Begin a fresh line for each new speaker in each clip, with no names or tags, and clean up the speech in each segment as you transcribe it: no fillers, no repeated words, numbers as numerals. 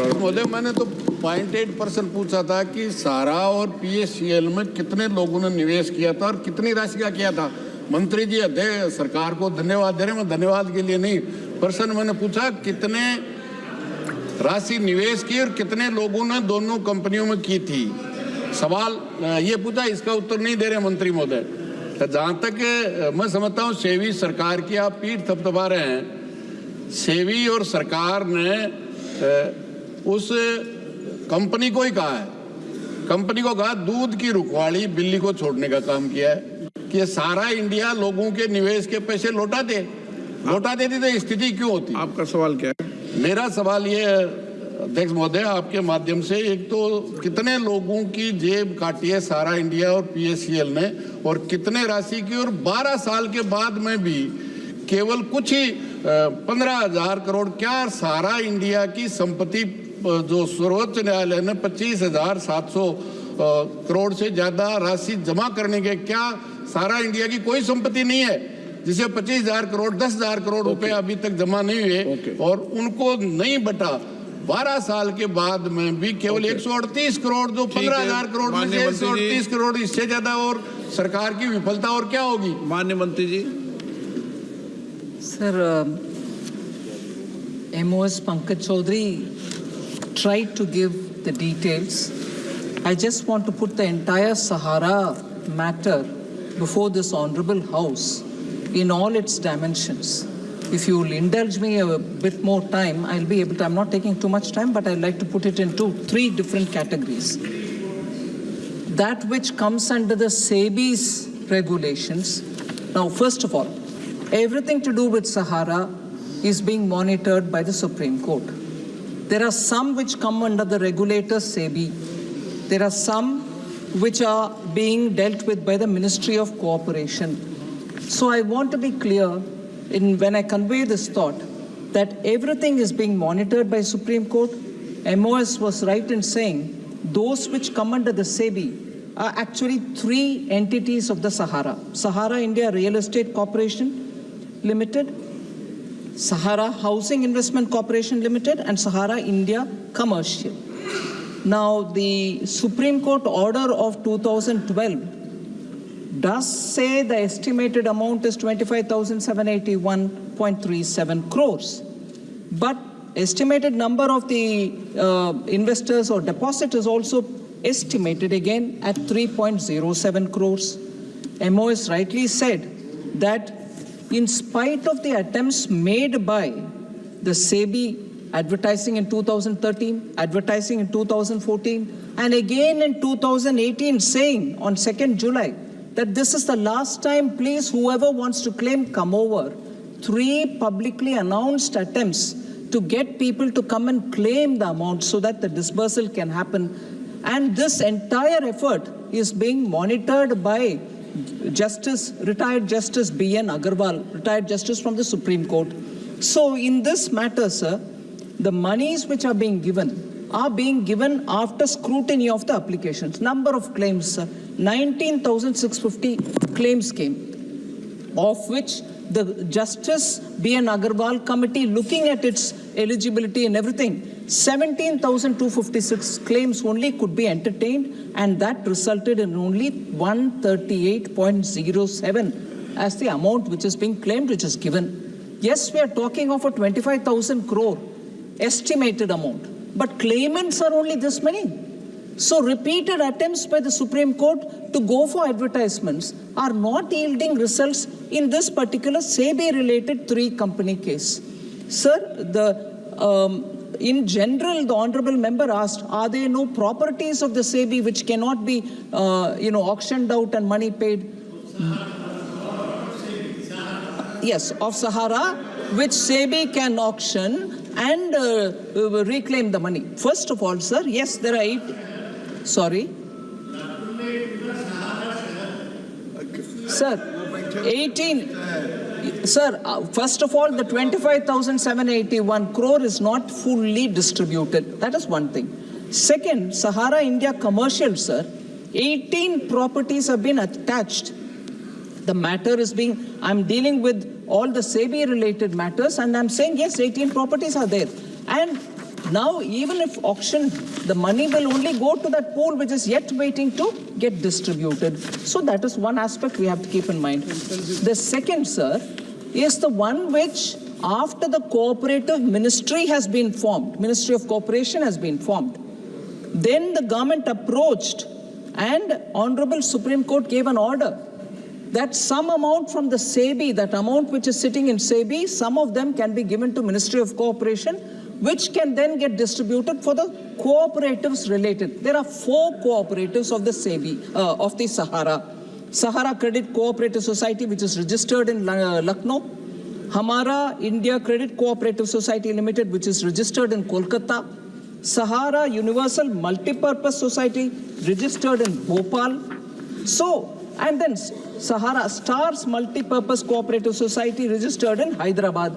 महोदय, मैंने तो 0.8% पूछा था कि सारा और पीएससीएल में कितने लोगों ने निवेश किया था और कितनी राशि का किया था। मंत्री जी अध्यक्ष सरकार को धन्यवाद दे रहे हैं, मैं धन्यवाद के लिए नहीं, प्रश्न मैंने पूछा कितने राशि निवेश की और कितने लोगों ने दोनों कंपनियों में की थी। सवाल ये पूछा, इसका उत्तर नहीं दे रहे मंत्री महोदय। जहाँ तक मैं समझता हूँ सेबी सरकार की आप पीठ थपथपा रहे हैं। सेबी और सरकार ने उस कंपनी को ही कहा है, कंपनी को कहा दूध की रुखवाड़ी बिल्ली को छोड़ने का काम किया है कि सारा इंडिया लोगों के निवेश के पैसे लौटा देती तो स्थिति क्यों होती।
आपका सवाल क्या है?
मेरा सवाल ये है अध्यक्ष महोदय, आपके माध्यम से, एक तो कितने लोगों की जेब काटी है सारा इंडिया और पीएससीएल ने और कितने राशि की, और 12 साल के बाद में भी केवल कुछ ही 15,000 करोड़, क्या सारा इंडिया की संपत्ति जो सर्वोच्च न्यायालय ने 25,700 करोड़ से ज्यादा राशि जमा करने के, क्या सारा इंडिया की कोई संपत्ति नहीं है जिसे 25,000 करोड़ 10,000 करोड़ रुपए अभी तक जमा नहीं हुए और उनको नहीं बटा। 12 साल के बाद में भी केवल 138 करोड़, जो 15,000 करोड़ में से 138 करोड़, इससे ज्यादा और सरकार की विफलता और क्या होगी।
माननीय मंत्री जी।
Sir, MOS Pankaj Chaudhary tried to give the details. I just want to put the entire Sahara matter before this honorable house in all its dimensions. If you will indulge me a bit more time, I'll be able to, I'm not taking too much time, but I'd like to put it into 3 different categories. That which comes under the SEBI's regulations. Now, first of all, everything to do with Sahara is being monitored by the Supreme Court. There are some which come under the regulator SEBI. There are some which are being dealt with by the Ministry of Cooperation. So I want to be clear when I convey this thought that everything is being monitored by Supreme Court. MOS was right in saying those which come under the SEBI are actually 3 entities of the Sahara. Sahara India Real Estate Corporation Limited, Sahara Housing Investment Corporation Limited, and Sahara India Commercial. Now, the Supreme Court order of 2012 does say the estimated amount is 25,781.37 crores. But estimated number of the investors or depositors also estimated again at 3.07 crores. MOS rightly said that in spite of the attempts made by the SEBI advertising in 2013, advertising in 2014, and again in 2018 saying on 2nd July that this is the last time, please, whoever wants to claim, come over. 3 publicly announced attempts to get people to come and claim the amount so that the disbursal can happen. And this entire effort is being monitored by retired Justice B.N. Agarwal, retired Justice from the Supreme Court. So in this matter, sir, the monies which are being given after scrutiny of the applications. Number of claims, sir, 19,650 claims came, of which the Justice B.N. Agarwal committee, looking at its eligibility and everything, 17,256 claims only could be entertained, and that resulted in only 138.07 as the amount which is being claimed, which is given. Yes, we are talking of a 25,000 crore estimated amount, but claimants are only this many. So repeated attempts by the Supreme Court to go for advertisements are not yielding results in this particular SEBI-related 3-company case. Sir, in general, the honorable member asked, are there no properties of the SEBI which cannot be, auctioned out and money paid? Yes, of Sahara, which SEBI can auction and reclaim the money. First of all, sir, yes, there are 8. Sorry. Sir, 18. Sir, first of all, the 25,781 crore is not fully distributed. That is one thing. Second, Sahara India Commercial, sir, 18 properties have been attached. The matter is I'm dealing with all the SEBI related matters, and I'm saying, yes, 18 properties are there. And Now, even if auctioned, the money will only go to that pool which is yet waiting to get distributed. So that is one aspect we have to keep in mind. The second, sir, is the one which, after the cooperative ministry has been formed, Ministry of Cooperation has been formed, then the government approached and Honorable Supreme Court gave an order that some amount from the SEBI, that amount which is sitting in SEBI, some of them can be given to Ministry of Cooperation, which can then get distributed for the cooperatives related. There are 4 cooperatives of the SEBI, of the Sahara. Sahara Credit Cooperative Society, which is registered in Lucknow. Hamara India Credit Cooperative Society Limited, which is registered in Kolkata. Sahara Universal Multipurpose Society, registered in Bhopal. So, and then Sahara Stars Multipurpose Cooperative Society, registered in Hyderabad.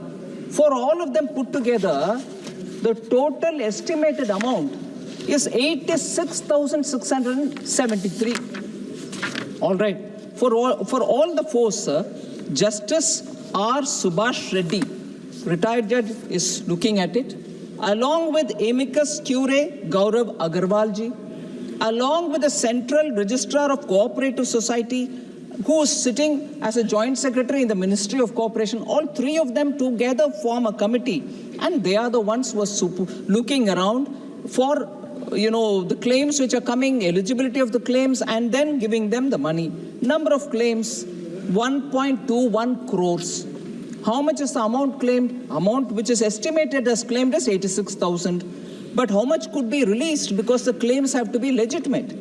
For all of them put together, the total estimated amount is 86,673. All right. For all the 4, sir, Justice R. Subhash Reddy, retired judge, is looking at it, along with amicus curiae Gaurav Agarwalji, along with the Central Registrar of Cooperative Society, who is sitting as a joint secretary in the Ministry of Cooperation. All 3 of them together form a committee, and they are the ones who are looking around for, the claims which are coming, eligibility of the claims, and then giving them the money. Number of claims, 1.21 crores. How much is the amount claimed? Amount which is estimated as claimed is 86,000. But how much could be released, because the claims have to be legitimate?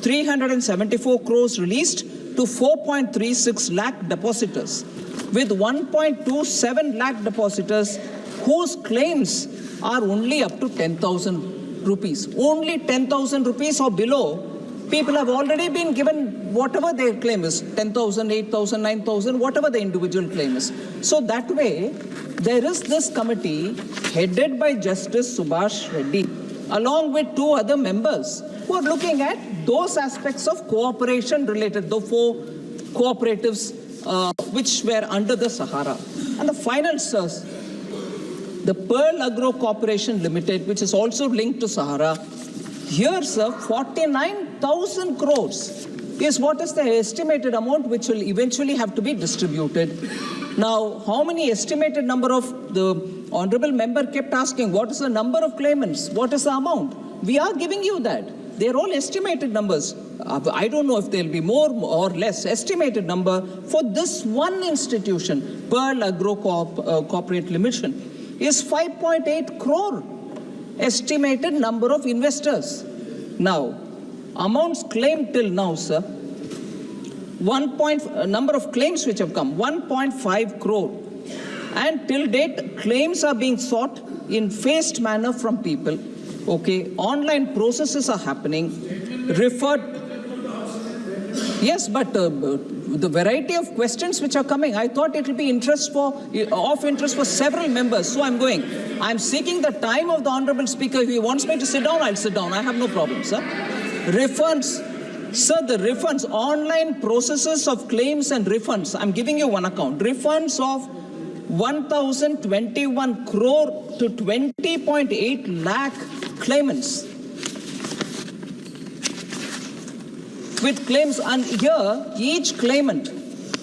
374 crores released to 4.36 lakh depositors, with 1.27 lakh depositors whose claims are only up to 10,000 rupees. Only 10,000 rupees or below, people have already been given whatever their claim is, 10,000, 8,000, 9,000, whatever the individual claim is. So that way, there is this committee headed by Justice Subhash Reddy, along with 2 other members who are looking at those aspects of cooperation related, the 4 cooperatives which were under the Sahara. And the final, sirs, the Pearl Agro Corporation Limited, which is also linked to Sahara, here, sir, 49,000 crores is what is the estimated amount which will eventually have to be distributed. Now, how many estimated number of, the honorable member kept asking, what is the number of claimants? What is the amount? We are giving you that. They're all estimated numbers. I don't know if there'll be more or less. Estimated number for this one institution, Pearl Agro Corporate Limited, is 5.8 crore. Estimated number of investors. Now, amounts claimed till now, sir, number of claims which have come, 1.5 crore. And till date, claims are being sought in phased manner from people. Okay, online processes are happening, referred. Yes, but the variety of questions which are coming, I thought it will be of interest for several members. So I'm going. I'm seeking the time of the Honorable Speaker. If he wants me to sit down, I'll sit down. I have no problem, sir. Refunds. Sir, the refunds, online processes of claims and refunds. I'm giving you one account. Refunds of 1,021 crore to 20.8 lakh claimants. With claims, and here each claimant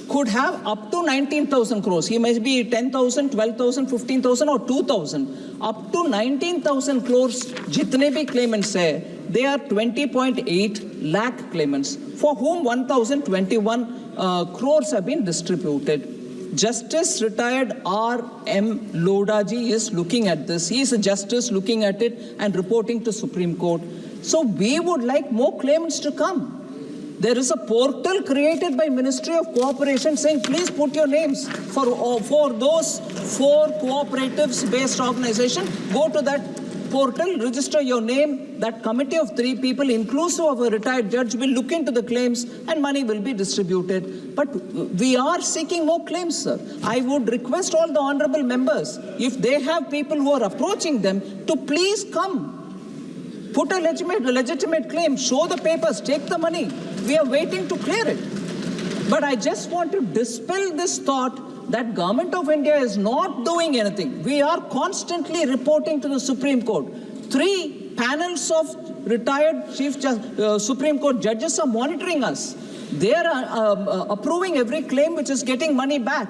could have up to 19,000 crores. He may be 10,000, 12,000, 15,000 or 2,000. Up to 19,000 crores, jitne bhi claimants hai, they are 20.8 lakh claimants, for whom 1,021 crores have been distributed. Justice retired R.M. Lodaji is looking at this. He is a justice looking at it and reporting to Supreme Court. So we would like more claimants to come. There is a portal created by Ministry of Cooperation saying, please put your names for those 4 cooperatives-based organization. Go to that portal, register your name. That committee of 3 people, inclusive of a retired judge, will look into the claims and money will be distributed. But we are seeking more claims, sir. I would request all the honorable members, if they have people who are approaching them, to please come. Put a legitimate claim, show the papers, take the money. We are waiting to clear it. But I just want to dispel this thought that Government of India is not doing anything. We are constantly reporting to the Supreme Court. 3 panels of retired Supreme Court judges are monitoring us. They are approving every claim which is getting money back.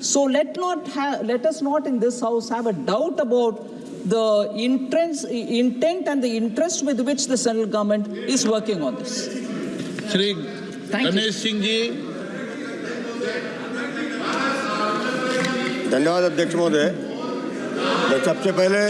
So let us not in this house have a doubt about the intent and the interest with which the central government is working on this.
Shri
Thank you.
Ganesh Singh ji.
धन्यवाद अध्यक्ष महोदय। मैं सबसे पहले